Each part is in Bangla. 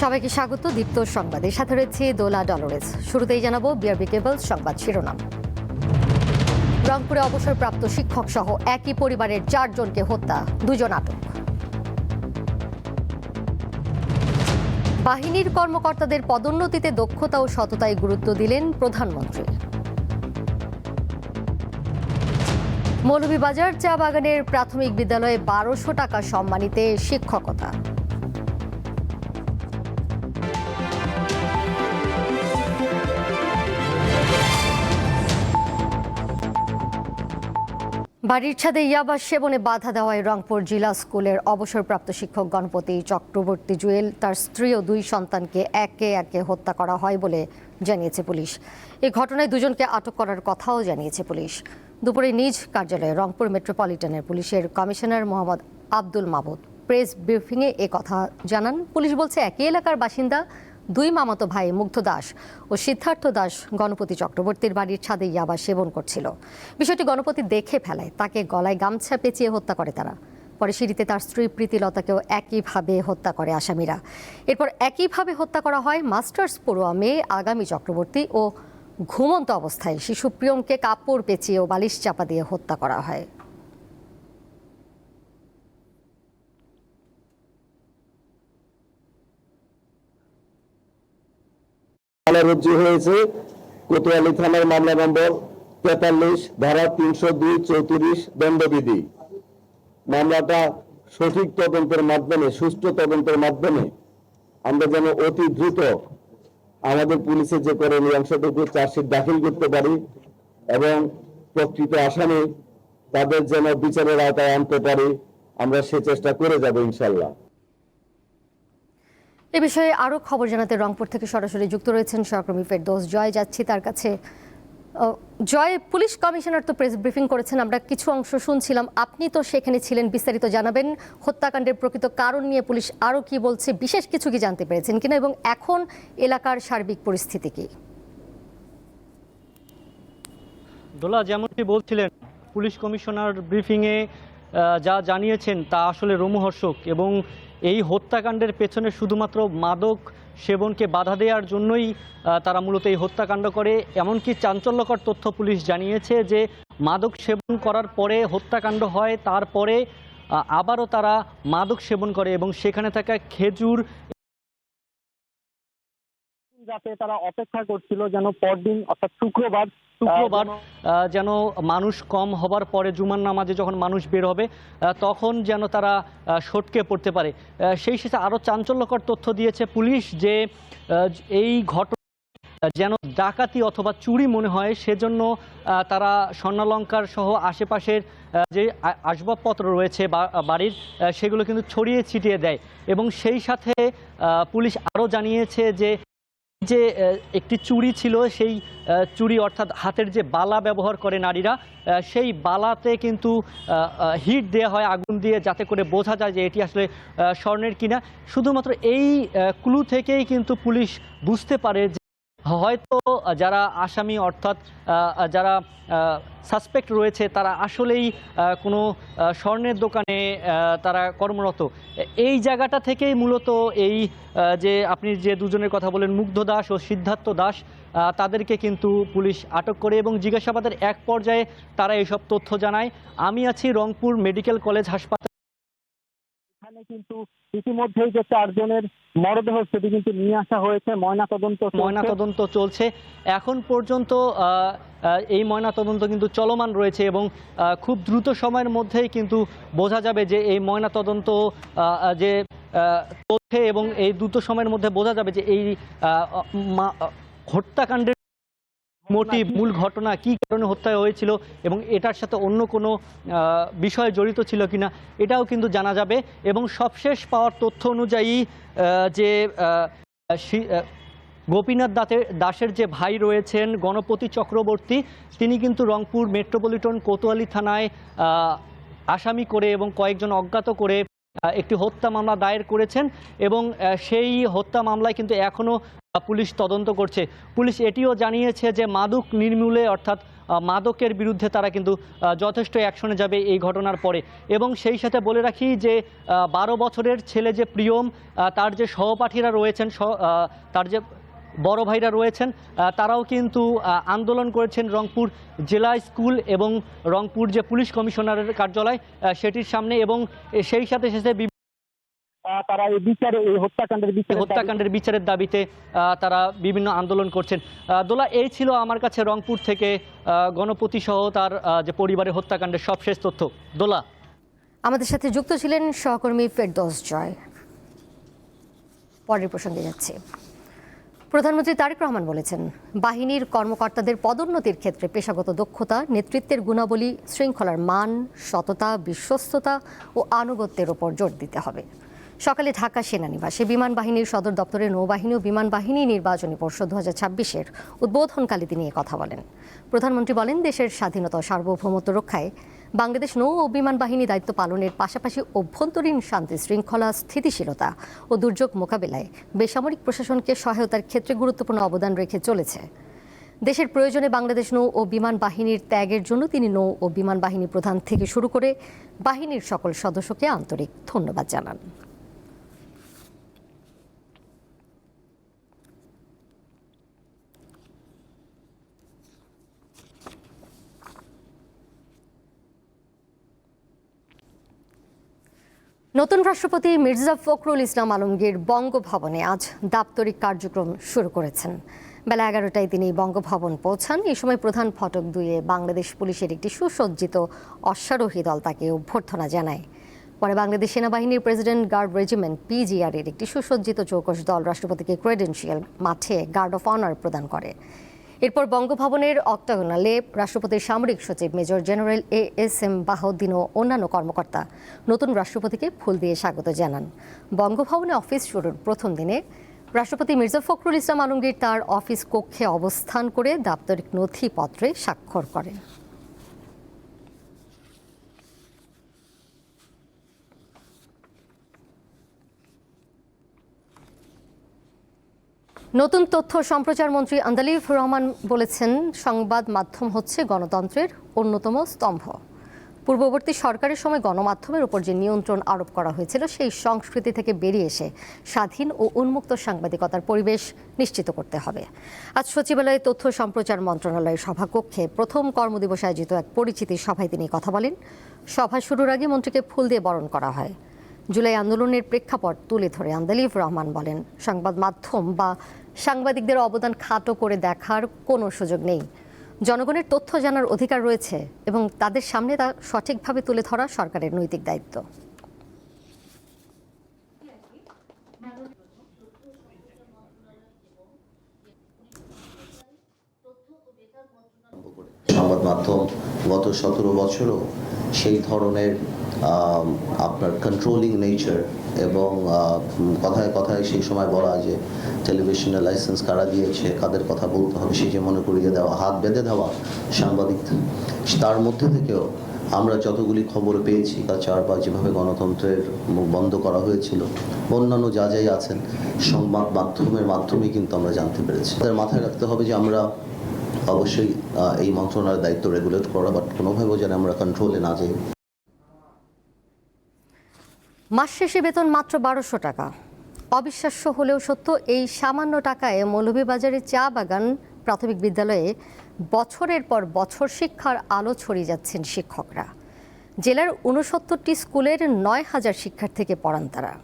সবাইকে স্বাগত দীপ্ত সংবাদে সাথে রয়েছে দোলা ডলোরেস। শুরুতেই জানাবো বিআরবি কেবল সংবাদ শিরোনাম। রংপুরে অবসরপ্রাপ্ত শিক্ষক সহ একই পরিবারের 4 জনকে হত্যা, 2 জন আটক। বাহিনীর কর্মকর্তাদের পদোন্নতিতে দক্ষতা ও সততায় গুরুত্ব দিলেন প্রধানমন্ত্রী। মৌলভীবাজার চা বাগানের প্রাথমিক বিদ্যালয়ে 1200 টাকা সম্মানিতে শিক্ষকতা। বাড়ির ছাদে ইয়াবা সেবনে বাধা দেওয়ায় রংপুর জেলা স্কুলের অবসরপ্রাপ্ত শিক্ষক গণপতি চক্রবর্তী জুয়েল, তার স্ত্রী ও 2 সন্তানকে একে একে হত্যা করা হয় বলে জানিয়েছে পুলিশ। এই ঘটনায় 2 জনকে আটক করার কথাও জানিয়েছে পুলিশ। দুপুরে নিজ কার্যালয়ে রংপুর মেট্রোপলিটনের পুলিশের কমিশনার মোহাম্মদ আব্দুল মাবুদ প্রেস ব্রিফিংয়ে কথা জানান। পুলিশ বলছে একই এলাকার বাসিন্দা 2 মামাতো ভাই মুগ্ধ দাস ও সিদ্ধার্থ দাস গণপতি চক্রবর্তীর বাড়ির ছাদে ইয়াবা সেবন করছিল। বিষয়টি গণপতি দেখে ফেলায় তাকে গলায় গামছা পেঁচিয়ে হত্যা করে তারা। পরে সিঁড়িতে তার স্ত্রী প্রীতিলতাকেও একইভাবে হত্যা করে আসামিরা। এরপর একইভাবে হত্যা করা হয় মাস্টার্স পড়ুয়া মেয়ে আগামী চক্রবর্তী ও ঘুমন্ত অবস্থায় শিশু প্রিয়মকে কাপড় পেঁচিয়ে ও বালিশ চাপা দিয়ে হত্যা করা হয়। রুজু হয়েছে কোতোয়ালি থানার মামলা নম্বর 43 ধারা 302-34 দণ্ডবিধি। মামলাটা সঠিক তদন্তের মাধ্যমে, সুষ্ঠু তদন্তের মাধ্যমে আমরা যেন অতি দ্রুত আমাদের পুলিশের যে করণীয় অংশটুকু চার্জশিট দাখিল করতে পারি এবং প্রকৃত আসামি তাদের যেন বিচারের আওতায় আনতে পারি, আমরা সে চেষ্টা করে যাব ইনশাল্লাহ। এ বিষয়ে আরও খবর জানাতে রংপুর থেকে সরাসরি যুক্ত রয়েছেন সহকর্মী ফেরদৌস জয়। যাচ্ছি তার কাছে। জয়, পুলিশ কমিশনার তো প্রেস ব্রিফিং করেছেন, আমরা কিছু অংশ শুনছিলাম, আপনি তো সেখানে ছিলেন, বিস্তারিত জানাবেন। হত্যাকাণ্ডের প্রকৃত কারণ নিয়ে পুলিশ আরও কি বলছে, বিশেষ কিছু কি জানতে পেরেছেন কিনা, এবং এখন এলাকার সার্বিক পরিস্থিতি কি? দোলা, যেমনটি বলছিলেন, পুলিশ কমিশনার ব্রিফিংয়ে যা জানিয়েছেন তা আসলে রোমহর্ষক এবং এই হত্যাকাণ্ডের পেছনে শুধুমাত্র মাদক সেবনকে বাধা দেওয়ার জন্যই তারা মূলত এই হত্যাকাণ্ড করে। এমনকি চাঞ্চল্যকর তথ্য পুলিশ জানিয়েছে যে মাদক সেবন করার পরে হত্যাকাণ্ড হয়, তারপরে আবারও তারা মাদক সেবন করে এবং সেখানে থাকা খেজুর যাতে তারা অপেক্ষা করছিল যেন পরদিন অর্থাৎ শুক্রবার যেন মানুষ কম হবার পরে জুমার নামাজে যখন মানুষ বের হবে তখন যেন তারা সটকে পড়তে পারে। সেই সাথে আরও চাঞ্চল্যকর তথ্য দিয়েছে পুলিশ যে এই ঘটনা যেন ডাকাতি অথবা চুরি মনে হয়, সেজন্য তারা স্বর্ণালঙ্কার সহ আশেপাশের যে আসবাবপত্র রয়েছে বাড়ির সেগুলো কিন্তু ছড়িয়ে ছিটিয়ে দেয়। এবং সেই সাথে পুলিশ আরও জানিয়েছে যে একটি চুড়ি ছিল, সেই চুড়ি অর্থাৎ হাতের যে বালা ব্যবহার করে নারীরা, সেই বালাতে কিন্তু হিট দেওয়া হয় আগুন দিয়ে, যাতে করে বোঝা যায় যে এটি আসলে স্বর্ণের কিনা। শুধুমাত্র এই ক্লু থেকেই কিন্তু পুলিশ বুঝতে পারে যে হয়তো যারা আসামি অর্থাৎ যারা সাসপেক্ট রয়েছে তারা আসলেই কোনো স্বর্ণের দোকানে তারা কর্মরত। এই জায়গাটা থেকেই মূলত এই যে আপনি যে 2 জনের কথা বলেন, মুগ্ধ দাস ও সিদ্ধার্থ দাস, তাদেরকে কিন্তু পুলিশ আটক করে এবং জিজ্ঞাসাবাদের এক পর্যায়ে তারা এইসব তথ্য জানায়। আমি আছি রংপুর মেডিকেল কলেজ হাসপাতাল, এখানে কিন্তু ইতিমধ্যেই যে 4 জনের মরদেহ সেটি কিন্তু নিয়ে আসা হয়েছে, ময়নাতদন্ত চলছে। এখন পর্যন্ত এই ময়নাতদন্ত কিন্তু চলমান রয়েছে এবং খুব দ্রুত সময়ের মধ্যেই কিন্তু বোঝা যাবে যে এই ময়নাতদন্ত যে তথ্যে এবং এই দ্রুত সময়ের মধ্যে বোঝা যাবে যে এই হত্যাকাণ্ডের মোটিভ, মূল ঘটনা, কি কারণে হত্যা হয়েছিল এবং এটার সাথে অন্য কোনো বিষয় জড়িত ছিল কিনা এটাও কিন্তু জানা যাবে। এবং সবশেষ পাওয়ার তথ্য অনুযায়ী যে গোপীনাথ দাসের যে ভাই রয়েছেন গণপতি চক্রবর্তী, তিনি কিন্তু রংপুর মেট্রোপলিটন কোতোয়ালি থানায় আসামি করে এবং কয়েকজন অজ্ঞাত করে একটি হত্যা মামলা দায়ের করেছেন এবং সেই হত্যা মামলায় কিন্তু এখনও পুলিশ তদন্ত করছে। পুলিশ এটিও জানিয়েছে যে মাদক নির্মূলে অর্থাৎ মাদকের বিরুদ্ধে তারা কিন্তু যথেষ্ট অ্যাকশনে যাবে এই ঘটনার পরে। এবং সেই সাথে বলে রাখি যে 12 বছরের ছেলে যে প্রিয়ম, তার যে সহপাঠীরা রয়েছেন, তার যে বড় ভাইরা রয়েছেন, তারাও কিন্তু আন্দোলন করেছেন রংপুর জেলা স্কুল এবং রংপুর যে পুলিশ কমিশনারের কার্যালয় সেটির সামনে। এবং সেই সাথে তারা এই হত্যাকাণ্ডের বিচারের দাবিতে তারা বিভিন্ন আন্দোলন করছেন। দোলা, এই ছিল আমার কাছে রংপুর থেকে গণপতি সহ তার যে পরিবারের হত্যাকাণ্ডের সবশেষ তথ্য। দোলা, আমাদের সাথে যুক্ত ছিলেন সহকর্মী ফেরদৌস জয়। পরের প্রসঙ্গে যাচ্ছি। প্রধানমন্ত্রী তারেক রহমান বলেছেন, বাহিনীর কর্মকর্তাদের পদোন্নতির ক্ষেত্রে পেশাগত দক্ষতা, নেতৃত্বের গুণাবলী, শৃঙ্খলার মান, সততা, বিশ্বস্ততা ও আনুগত্যের ওপর জোর দিতে হবে। সকালে ঢাকা সেনানিবাসে বিমান বাহিনীর সদর দপ্তরে নৌবাহিনী ও বিমান বাহিনী নির্বাচনী পর্ষদ 2026-এর উদ্বোধনকালে তিনি কথা বলেন। প্রধানমন্ত্রী বলেন, দেশের স্বাধীনতা ও সার্বভৌমত্ব রক্ষায় বাংলাদেশ নৌ ও বিমান বাহিনী দায়িত্ব পালনের পাশাপাশি অভ্যন্তরীণ শান্তি শৃঙ্খলা, স্থিতিশীলতা ও দুর্যোগ মোকাবিলায় বেসামরিক প্রশাসনকে সহায়তার ক্ষেত্রে গুরুত্বপূর্ণ অবদান রেখে চলেছে। দেশের প্রয়োজনে বাংলাদেশ নৌ ও বিমান বাহিনীর ত্যাগের জন্য তিনি নৌ ও বিমান বাহিনী প্রধান থেকে শুরু করে বাহিনীর সকল সদস্যকে আন্তরিক ধন্যবাদ জানান। নতুন রাষ্ট্রপতি মির্জা ফখরুল ইসলাম আলমগীর বঙ্গভবনে আজ দাপ্তরিক কার্যক্রম শুরু করেছেন। বেলা 11টায় তিনি বঙ্গভবন পৌঁছান। এই সময় প্রধান ফটক 2-এ বাংলাদেশ পুলিশের একটি সুসজ্জিত অশ্বারোহী দল তাকে অভ্যর্থনা জানায়। পরে বাংলাদেশ সেনাবাহিনীর প্রেসিডেন্ট গার্ড রেজিমেন্ট PGR এর একটি সুসজ্জিত চৌকস দল রাষ্ট্রপতিকে ক্রেডেনশিয়াল মাঠে গার্ড অফ অনার প্রদান করে। এরপর বঙ্গভবনের অক্টাগোনালে রাষ্ট্রপতির সামরিক সচিব মেজর জেনারেল ASM বাহাউদ্দিন ও অন্যান্য কর্মকর্তা নতুন রাষ্ট্রপতিকে ফুল দিয়ে স্বাগত জানান। বঙ্গভবনে অফিস শুরুর প্রথম দিনে রাষ্ট্রপতি মির্জা ফখরুল ইসলাম আলমগীর তার অফিস কক্ষে অবস্থান করে দাপ্তরিক নথিপত্রে স্বাক্ষর করেন। নতুন তথ্য সম্প্রচার মন্ত্রী আন্দালিব রহমান বলেছেন, সংবাদ মাধ্যম হচ্ছে গণতন্ত্রের অন্যতম স্তম্ভ। পূর্ববর্তী সরকারের সময় গণমাধ্যমের উপর যে নিয়ন্ত্রণ আরোপ করা হয়েছিল, সেই সংস্কৃতি থেকে বেরিয়ে এসে স্বাধীন ও উন্মুক্ত সাংবাদিকতার পরিবেশ নিশ্চিত করতে হবে। আজ সচিবালয়ে তথ্য সম্প্রচার মন্ত্রণালয়ের সভাকক্ষে প্রথম কর্মদিবস আয়োজিত এক পরিচিতি সভায় তিনি কথা বলেন। সভা শুরুর আগে মন্ত্রীকে ফুল দিয়ে বরণ করা হয়। জুলাই আন্দোলনের প্রেক্ষাপট তুলে ধরে আন্দালিব রহমান বলেন, সংবাদ মাধ্যম বা সাংবাদিকদের অবদান খাটো করে দেখার কোনো সুযোগ নেই। জনগণের তথ্য জানার অধিকার রয়েছে এবং তাদের সামনে তা সঠিকভাবে তুলে ধরা সরকারের নৈতিক দায়িত্ব। সংবাদ মাধ্যম গত 17 বছরও সেই ধরনের আপনার কন্ট্রোলিং নেচার এবং কথায় কথায় সেই সময় বলা যে টেলিভিশনের লাইসেন্স কারা দিয়েছে, কাদের কথা বলতে হবে সেই যে মনে করিয়ে দেওয়া, হাত বেঁধে দেওয়া সাংবাদিক, তার মধ্যে থেকেও আমরা যতগুলি খবর পেয়েছি তা চারবার যেভাবে গণতন্ত্রের মুখ বন্ধ করা হয়েছিল, অন্যান্য যা যাই আছেন সংবাদ মাধ্যমের মাধ্যমেই কিন্তু আমরা জানতে পেরেছি। তাদের মাথায় রাখতে হবে যে আমরা অবশ্যই এই মন্ত্রণালয়ের দায়িত্ব রেগুলেট করা, বাট কোনোভাবেও যেন আমরা কন্ট্রোলে না যাই। মাস শেষে বেতন মাত্র 1200 টাকা। অবিশ্বাস্য হলেও সত্য, এই সামান্য টাকায় মৌলভীবাজারের চা বাগান প্রাথমিক বিদ্যালয়ে বছরের পর বছর শিক্ষার আলো ছড়িয়ে যাচ্ছেন শিক্ষকরা। জেলার 69টি স্কুলের 9000 শিক্ষার্থীকে পড়ান তারা।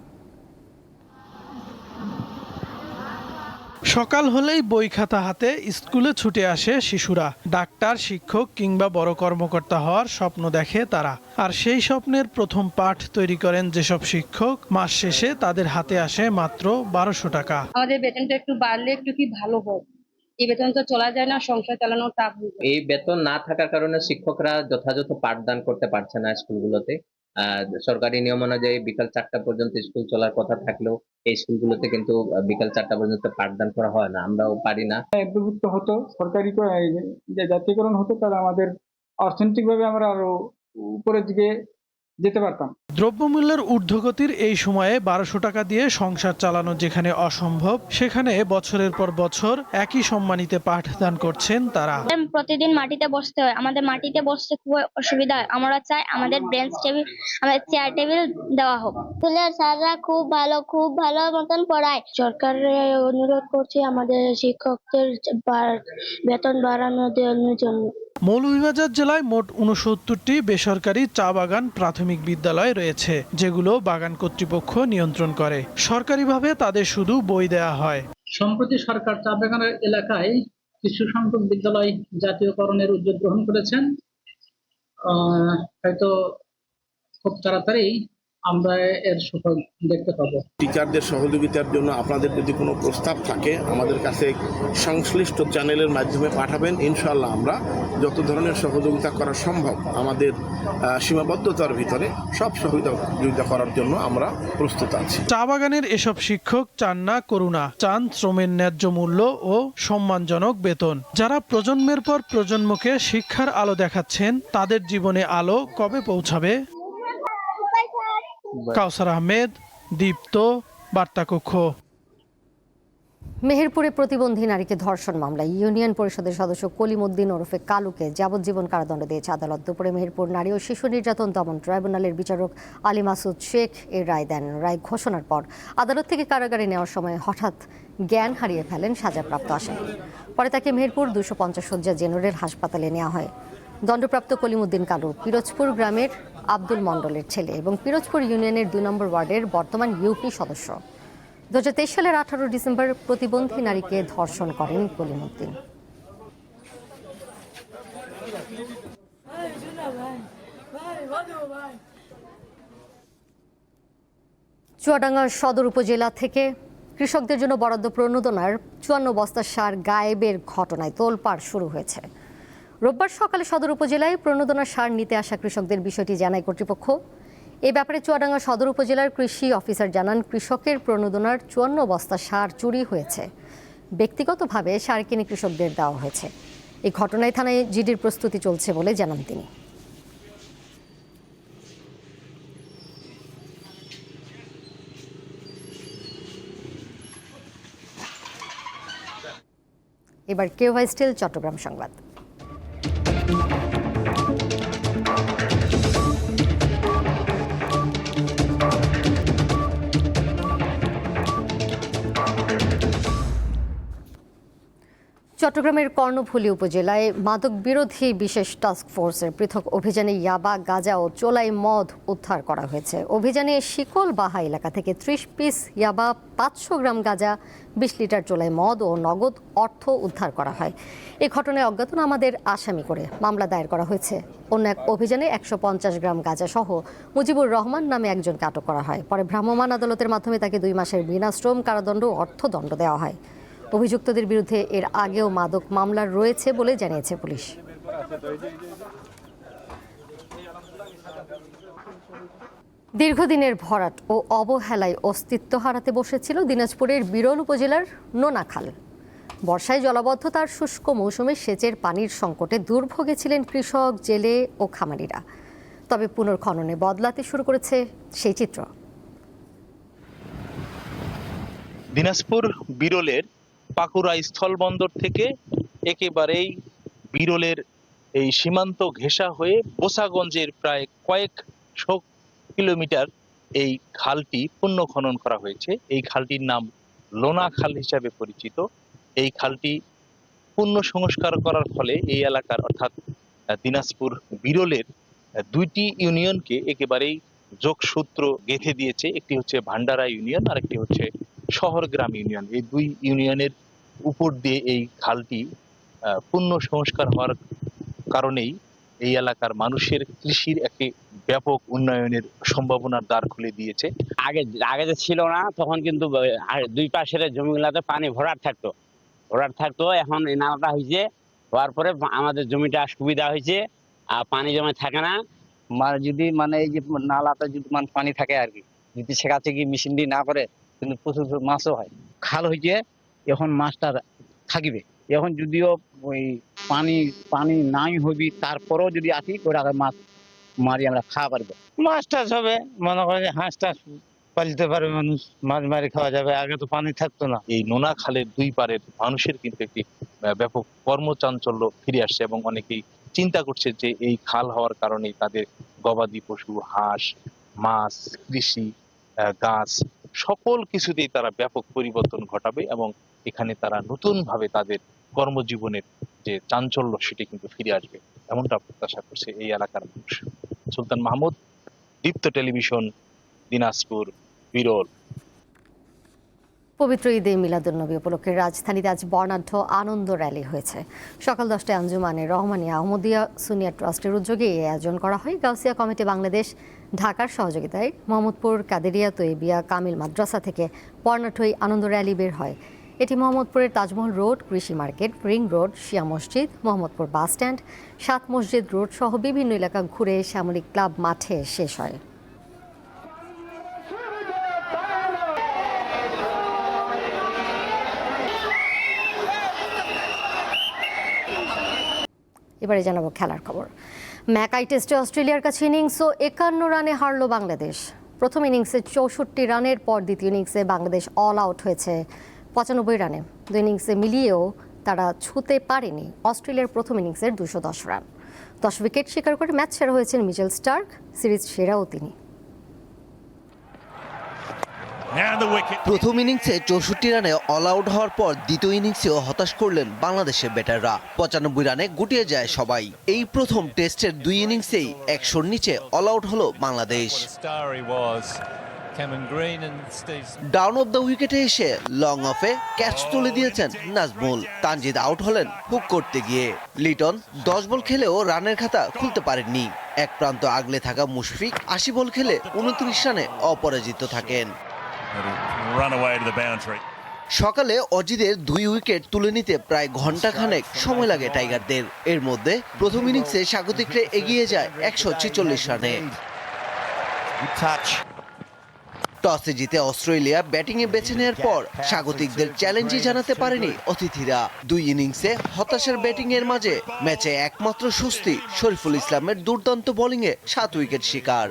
সকাল হলেই বই খাতা হাতে স্কুলে ছুটে আসে শিশুরা। ডাক্তার, শিক্ষক কিংবা বড় কর্মকর্তা হওয়ার স্বপ্ন দেখে তারা। আর সেই স্বপ্নের প্রথম পাঠ তৈরি করেন যেসব শিক্ষক, মাস শেষে তাদের হাতে আসে মাত্র 1200 টাকা। আমাদের বেতনটা একটু বাড়লে একটু কি ভালো হোক, এই বেতন তো চলা যায় না, সংসার চালানো টাফ। এই বেতন না থাকার কারণে শিক্ষকরা যথাযথ পাঠদান করতে পারছে না স্কুলগুলোতে। সরকারি নিয়ম অনুযায়ী বিকাল 4টা পর্যন্ত স্কুল চলার কথা থাকলেও এই স্কুলগুলোতে কিন্তু বিকাল 4টা পর্যন্ত পাঠদান করা হয় না, আমরাও পারি না। একভুক্ত হতো, সরকারি যে জাতীয়করণ হতো, তাহলে আমাদের অর্থনৈতিকভাবে আমরা আরো উপরের দিকে যেতে পারতাম। দ্রব্যমূল্যের ঊর্ধ্বগতির এই সময়ে 1200 টাকা দিয়ে সংসার চালানো যেখানে অসম্ভব, সেখানে বছরের পর বছর একই সম্মানিতে পাঠদান করছেন তারা। প্রতিদিন মাটিতে বসতে হয়, আমাদের মাটিতে বসতে খুব অসুবিধা হয়। আমরা চাই আমাদের বেঞ্চ টেবিল, আমাদের চেয়ার টেবিল দেওয়া হোক। স্কুলের স্যাররা খুব ভালো মতন পড়ায়। সরকারের অনুরোধ করছি আমাদের শিক্ষকদের বেতন বাড়ানোর জন্য। মৌলভীবাজার জেলায় মোট 69টি বেসরকারি চা বাগান প্রাথমিক বিদ্যালয় রয়েছে, যেগুলো বাগান কর্তৃপক্ষ নিয়ন্ত্রণ করে। সরকারিভাবে তাদের শুধু বই দেয়া হয়। সম্প্রতি সরকার চা বাগানের এলাকায় কিছু সংখ্যক বিদ্যালয় জাতীয়করণের উদ্যোগ গ্রহণ করেছেন। হয়তো খুব তাড়াতাড়ি আমরা এর সুফল দেখতে পাবো। টিচারদের সহযোগিতার জন্য আপনাদের যদি কোনো প্রস্তাব থাকে আমাদের কাছে সংশ্লিষ্ট চ্যানেলের মাধ্যমে পাঠাবেন। ইনশাআল্লাহ আমরা যত ধরনের সহযোগিতা করা সম্ভব আমাদের সীমাবদ্ধতার ভিতরে সব সহযোগিতা করার জন্য আমরা প্রস্তুত আছি। চা বাগানের এসব শিক্ষক চান না করুণা, চান শ্রমের ন্যায্য মূল্য ও সম্মানজনক বেতন। যারা প্রজন্মের পর প্রজন্মকে শিক্ষার আলো দেখাচ্ছেন, তাদের জীবনে আলো কবে পৌঁছাবে? কাউসার আহমেদ, দীপ্ত, বার্তাকক্ষ। মেহেরপুরে প্রতিবন্ধী নারীকে ধর্ষণ মামলায় ইউনিয়ন পরিষদের সদস্য কলিমুদ্দিন ওরফে কালুকে যাবজ্জীবন কারাদণ্ড দিয়েছে আদালত। দুপুরে মেহেরপুর নারী ও শিশু নির্যাতন দমন ট্রাইব্যুনালের বিচারক আলী মাসুদ শেখ এর রায় দেন। রায় ঘোষণার পর আদালত থেকে কারাগারে নেওয়ার সময় হঠাৎ জ্ঞান হারিয়ে ফেলেন সাজাপ্রাপ্ত আসামি। পরে তাকে মেহেরপুর 250 শয্যা জেনারেল হাসপাতালে নেওয়া হয়। দণ্ডপ্রাপ্ত কলিমুদ্দিন কালু পিরোজপুর গ্রামের আব্দুল মণ্ডলের ছেলে এবং পিরোজপুর ইউনিয়নের 2 নম্বর ওয়ার্ডের বর্তমান ইউপি সদস্য। 2023 সালের 18 ডিসেম্বর প্রতিবন্ধী নারীকে ধর্ষণ করেন কলিমুদ্দিন। চুয়াডাঙ্গা সদর উপজেলা থেকে কৃষকদের জন্য বরাদ্দ প্রণোদনার 54 বস্তা সার গায়েবের ঘটনায় তোলপাড় শুরু হয়েছে। রোববার সকালে সদর উপজেলায় প্রণোদনার সার নিতে আসা কৃষকদের বিষয়টি জানায় কর্তৃপক্ষ। এ ব্যাপারে চুয়াডাঙ্গা সদর উপজেলার কৃষি অফিসার জানান, কৃষকের প্রণোদনার 54 বস্তা সার চুরি হয়েছে। ব্যক্তিগতভাবে সার কিনে কৃষকদের দেওয়া হয়েছে। এই ঘটনায় থানায় জিডির প্রস্তুতি চলছে বলে জানান তিনি। এবার কেওয়াই স্টিল চট্টগ্রাম সংবাদ। চট্টগ্রামের কর্ণফুলী উপজেলায় মাদক বিরোধী বিশেষ টাস্ক ফোর্সের পৃথক অভিযানে ইয়াবা, গাঁজা ও চোলাই মদ উদ্ধার করা হয়েছে। অভিযানে শিকলবাহা এলাকা থেকে 30 পিস ইয়াবা, 500 গ্রাম গাঁজা, 20 লিটার চোলাই মদ ও নগদ অর্থ উদ্ধার করা হয়। এই ঘটনায় অজ্ঞাতনামাদের আসামি করে মামলা দায়ের করা হয়েছে। অন্য এক অভিযানে 150 গ্রাম গাঁজা সহ মুজিবুর রহমান নামে একজনকে আটক করা হয়। পরে ভ্রাম্যমাণ আদালতের মাধ্যমে তাকে 2 মাসের বিনাশ্রম কারাদণ্ড ও অর্থদণ্ড দেওয়া হয়। অভিযুক্তদের বিরুদ্ধে এর আগেও মাদক মামলা রয়েছে বলে জানিয়েছে পুলিশ। দীর্ঘদিনের ভরাট ও অবহেলায় অস্তিত্ব হারাতে বসেছিল দিনাজপুরের বিরল উপজেলার নোনাখাল। বর্ষায় জলাবদ্ধতার শুষ্ক মৌসুমে সেচের পানির সংকটে দুর্ভোগে ছিলেন কৃষক, জেলে ও খামারিরা। তবে পুনর্খননে বদলাতে শুরু করেছে সেই চিত্র। দিনাজপুর বিরলের পাকুড়া স্থলবন্দর থেকে একেবারেই বিরলের এই সীমান্ত ঘেঁষা হয়ে বোসাগঞ্জের প্রায় কয়েকশো কিলোমিটার এই খালটি পুনঃখনন করা হয়েছে। এই খালটির নাম লোনা খাল হিসাবে পরিচিত। এই খালটি পুনঃ সংস্কার করার ফলে এই এলাকার অর্থাৎ দিনাজপুর বিরলের 2টি ইউনিয়নকে একেবারেই যোগসূত্র গেঁথে দিয়েছে। একটি হচ্ছে ভান্ডারা ইউনিয়ন আর একটি হচ্ছে শহরগ্রাম ইউনিয়ন। এই 2 ইউনিয়নের উপর দিয়ে এই খালটি পুনঃ সংস্কার হওয়ার কারণেই এই এলাকার মানুষের কৃষির একটি ব্যাপক উন্নয়নের সম্ভাবনার দ্বার খুলে দিয়েছে। আগে যে ছিল না, তখন কিন্তু 2 পাশের জমিগুলোতে পানি ভরাট থাকতো। এখন এই নালাটা হয়েছে, হওয়ার পরে আমাদের জমিটা সুবিধা হয়েছে, আর পানি জমে থাকে না। যদি এই যে নালাতে যদি পানি থাকে আর কি, যদি সেখান থেকে মেশিন দিয়ে না করে কিন্তু প্রচুর মাছও হয়। খাল হয়েছে, এখন মাছটা থাকবে। এখন যদিও ওই পানি নাই হবি, তারপরেও যদি আসি ওরা মাছ মারি আমরা খাওয়া পারবো। মাছ টাছ হবে, মনে করেন হাঁস টাছ পালতে পারবে মানুষ, মাছ মারি খাওয়া যাবে। আগে তো পানি থাকতো না। এই নোনা খালের দুই পারের মানুষের কিন্তু একটি ব্যাপক কর্মচাঞ্চল্য ফিরে আসছে এবং অনেকেই চিন্তা করছে যে এই খাল হওয়ার কারণে তাদের গবাদি পশু, হাঁস, মাছ, কৃষি, গাছ সকল কিছুতেই তারা ব্যাপক পরিবর্তন ঘটাবে এবং এখানে তারা নতুন ভাবে তাদের কর্মজীবনের যে চাঞ্চল্য সেটি কিন্তু ফিরে আসবে এমনটা প্রত্যাশা করছে এই এলাকার মানুষ। সুলতান মাহমুদ, দীপ্ত টেলিভিশন, দিনাজপুর, বিরল। পবিত্র ঈদে মিলাদুন্নবী উপলক্ষে রাজধানীতে আজ বর্ণাঢ্য আনন্দ র্যালি হয়েছে। সকাল 10টায় আঞ্জুমানে রহমানিয়া আহমদিয়া সুনিয়া ট্রাস্টের উদ্যোগে এই আয়োজন করা হয়। গাউসিয়া কমিটি বাংলাদেশ ঢাকার সহযোগিতায় মোহাম্মদপুর কাদেরিয়া তৈবিয়া কামিল মাদ্রাসা থেকে বর্ণাঢ্য এই আনন্দ র্যালি বের হয়। এটি মোহাম্মদপুরের তাজমহল রোড, কৃষি মার্কেট, রিং রোড, শিয়া মসজিদ, মোহাম্মদপুর বাস স্ট্যান্ড, 7 মসজিদ রোড সহ বিভিন্ন এলাকা ঘুরে শ্যামলী ক্লাব মাঠে শেষ হয়। এবারে জানাবো খেলার খবর। ম্যাকাই টেস্টে অস্ট্রেলিয়ার কাছে ইনিংস 51 রানে হারল বাংলাদেশ। প্রথম ইনিংসে 64 রানের পর দ্বিতীয় ইনিংসে বাংলাদেশ অল আউট হয়েছে 95 রানে। দুই ইনিংসে মিলিয়েও তারা ছুঁতে পারেনি অস্ট্রেলিয়ার প্রথম ইনিংসের 210 রান। 10 উইকেট শিকার করে ম্যাচ সেরা হয়েছেন মিচেল স্টার্ক, সিরিজ সেরাও তিনি। প্রথম ইনিংসে 64 রানে অল আউট হওয়ার পর দ্বিতীয় ইনিংসেও হতাশ করলেন বাংলাদেশের ব্যাটাররা। 95 রানে গুটিয়ে যায় সবাই। এই প্রথম টেস্টের দুই ইনিংসেই 100-র নিচে অল আউট হলো বাংলাদেশ। ডাউন অফ দ্য উইকেটে এসে লং অফে ক্যাচ তুলে দিয়েছেন নাজমুল। তানজিদ আউট হলেন হুক করতে গিয়ে। লিটন 10 বল খেলেও রানের খাতা খুলতে পারেননি। এক প্রান্ত আগলে থাকা মুশফিক 80 বল খেলে 29 রানে অপরাজিত থাকেন। সকালে অজিদের 2 উইকেট তুলে নিতে প্রায় ঘণ্টাখানেক সময় লাগে টাইগারদের। এর মধ্যে প্রথম ইনিংসে স্বাগতিকরা এগিয়ে যায় 146 রানে। টসে জিতে অস্ট্রেলিয়া ব্যাটিংয়ে বেছে নেওয়ার পর স্বাগতিকদের চ্যালেঞ্জই জানাতে পারেনি অতিথিরা। 2 ইনিংসে হতাশার ব্যাটিংয়ের মাঝে ম্যাচে একমাত্র স্বস্তি শরীফুল ইসলামের দুর্দান্ত বোলিংয়ে 7 উইকেট শিকার।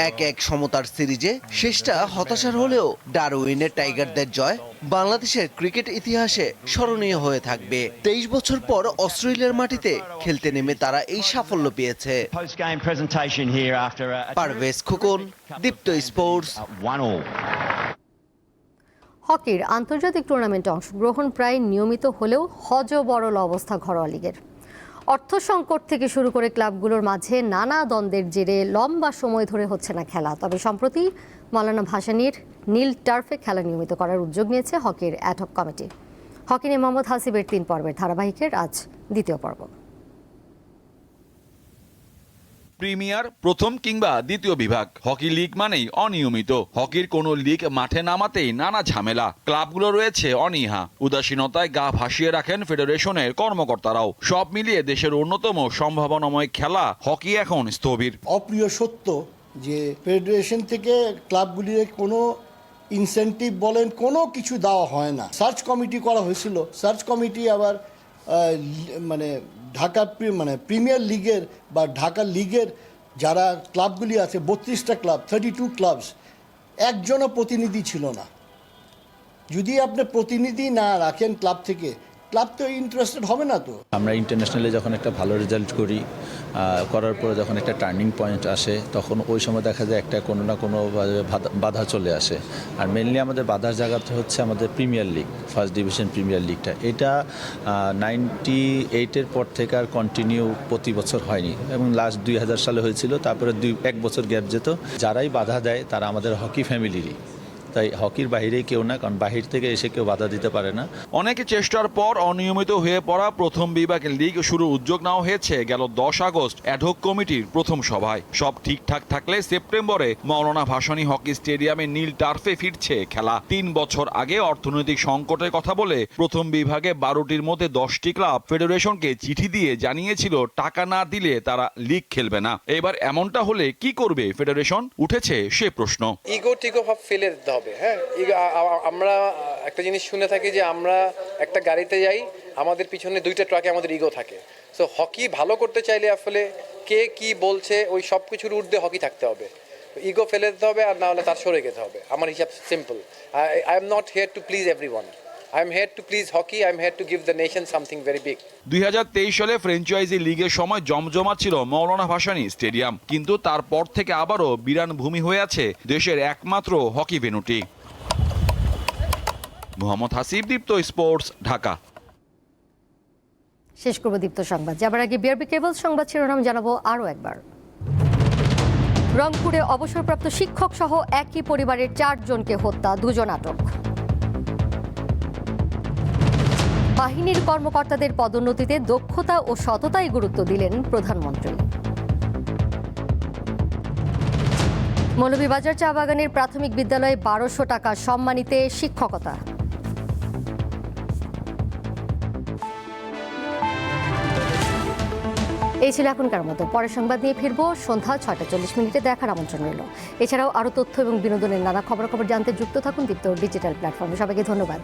1-1 সমতার সিরিজে শেষটা হতাশার হলেও ডারউইনের টাইগারদের জয় বাংলাদেশের ক্রিকেট ইতিহাসে স্মরণীয় হয়ে থাকবে। 23 বছর পর অস্ট্রেলিয়ার মাটিতে খেলতে নেমে তারা এই সাফল্য পেয়েছে। পারভেজ খোকন, দীপ্ত স্পোর্টস। হকির আন্তর্জাতিক টুর্নামেন্টে অংশগ্রহণ প্রায় নিয়মিত হলেও হযবরল অবস্থা ঘরোয়া লিগের। অর্থ সংকট থেকে শুরু করে ক্লাবগুলোর মাঝে নানা দ্বন্দ্বের জেরে লম্বা সময় ধরে হচ্ছে না খেলা। তবে সম্প্রতি মাওলানা ভাসানীর নীল টার্ফে খেলা নিয়মিত করার উদ্যোগ নিয়েছে হকির অ্যাডহক কমিটি। হকি নিয়ে মোহাম্মদ হাসিবের 3 পর্বের ধারাবাহিকের আজ দ্বিতীয় পর্ব। প্রিমিয়ার প্রথম কিংবা দ্বিতীয় বিভাগ, হকি লিগ মানেই অনিয়মিত। হকির কোনো লিগ মাঠে নামাতেই নানা ঝামেলা, ক্লাবগুলো রয়েছে অনীহা। উদাসীনতায় গা ভাসিয়ে রাখেন ফেডারেশনের কর্মকর্তারাও। সব মিলিয়ে দেশের অন্যতম সম্ভাবনাময় খেলা হকি এখন স্থবির। অপ্রিয় সত্য যে ফেডারেশন থেকে ক্লাবগুলির কোনো ইনসেন্টিভ বলেন কোনো কিছু দেওয়া হয় না। সার্চ কমিটি করা হয়েছিল, সার্চ কমিটি আবার ঢাকা প্রিমিয়ার লিগের বা ঢাকা লিগের যারা ক্লাবগুলি আছে 32টা ক্লাব, 32 ক্লাবস, একজনও প্রতিনিধি ছিল না। যদি আপনি প্রতিনিধি না রাখেন ক্লাব থেকে, ক্লাব তো ইন্টারেস্টেড হবে না। তো আমরা ইন্টারন্যাশনালে যখন একটা ভালো রেজাল্ট করি, করার পরে যখন একটা টার্নিং পয়েন্ট আসে, তখন ওই সময় দেখা যায় একটা কোনো না কোনো বাধা চলে আসে। আর মেনলি আমাদের বাধার জায়গাটা হচ্ছে আমাদের premier league, first division premier লিগটা। এটা 98-এর পর থেকে আর কন্টিনিউ প্রতি বছর হয়নি এবং লাস্ট 2000 সালে হয়েছিল। তারপরে 1 বছর গ্যাপ যেত। যারাই বাধা দেয় তারা আমাদের হকি ফ্যামিলিরই, তাই হকির বাইরেই কেউ না, কারণ বাহির থেকে এসে কেউ বাধা দিতে পারে না। অনেক চেষ্টার পর অনিয়মিত হয়ে পড়া প্রথম বিভাগের লিগ শুরুর উদ্যোগ নেওয়া হয়েছে গেল 10 আগস্ট অ্যাডহক কমিটির প্রথম সভায়। সব ঠিকঠাক থাকলে সেপ্টেম্বরে মাওলানা ভাসানী হকি স্টেডিয়ামে নীল টার্ফে ফিরছে খেলা। 3 বছর আগে অর্থনৈতিক সংকটের কথা বলে প্রথম বিভাগে 12টির মধ্যে 10টি ক্লাব ফেডারেশনকে চিঠি দিয়ে জানিয়েছিল টাকা না দিলে তারা লিগ খেলবে না। এবার এমনটা হলে কি করবে ফেডারেশন? উঠেছে সে প্রশ্ন। ইগো ভাব ফেলে দিতে হবে। হ্যাঁ, আমরা একটা জিনিস শুনে থাকি যে আমরা একটা গাড়িতে যাই, আমাদের পিছনে 2টা ট্রাকে আমাদের ইগো থাকে। সো হকি ভালো করতে চাইলে আসলে কে কি বলছে ওই সব কিছুর ঊর্ধ্বে হকি থাকতে হবে, ইগো ফেলে দিতে হবে, আর না হলে তার সরে যেতে হবে। আমার হিসাব simple, I am not here two please everyone, I am here two please hockey, I am here to give the nation something very big. 2023 সালে ফ্র্যাঞ্চাইজি লিগের সময় জমজমা ছিল মৌলানা ভাসানী স্টেডিয়াম, কিন্তু তারপর থেকে আবারও বিরান ভূমি হয়ে আছে দেশের একমাত্র হকি ভেন্যুটি। মোহাম্মদ হাসিব, দীপ্ত স্পোর্টস, ঢাকা। শেষ করব দীপ্ত সংবাদ যাবার আগে বিআরবি কেবল সংবাদ শিরোনাম জানাবো আরও একবার। রংপুরে অবসরপ্রাপ্ত শিক্ষক সহ একই পরিবারের 4 জনকে হত্যা, 2 জন আটক। বাহিনীর কর্মকর্তাদের পদোন্নতিতে দক্ষতা ও সততায় গুরুত্ব দিলেন প্রধানমন্ত্রী। মৌলভীবাজার চা বাগানের প্রাথমিক বিদ্যালয়ে 1200 টাকা সম্মানিতে শিক্ষকতা। এই ছিল এখনকার মতো। পরের সংবাদ নিয়ে ফিরবো সন্ধ্যা 6টা 40 দেখার আমন্ত্রণ রইল। এছাড়াও আরও তথ্য এবং বিনোদনের নানা খবরাখবর জানতে যুক্ত থাকুন দীপ্ত ডিজিটাল প্ল্যাটফর্মে। সবাইকে ধন্যবাদ।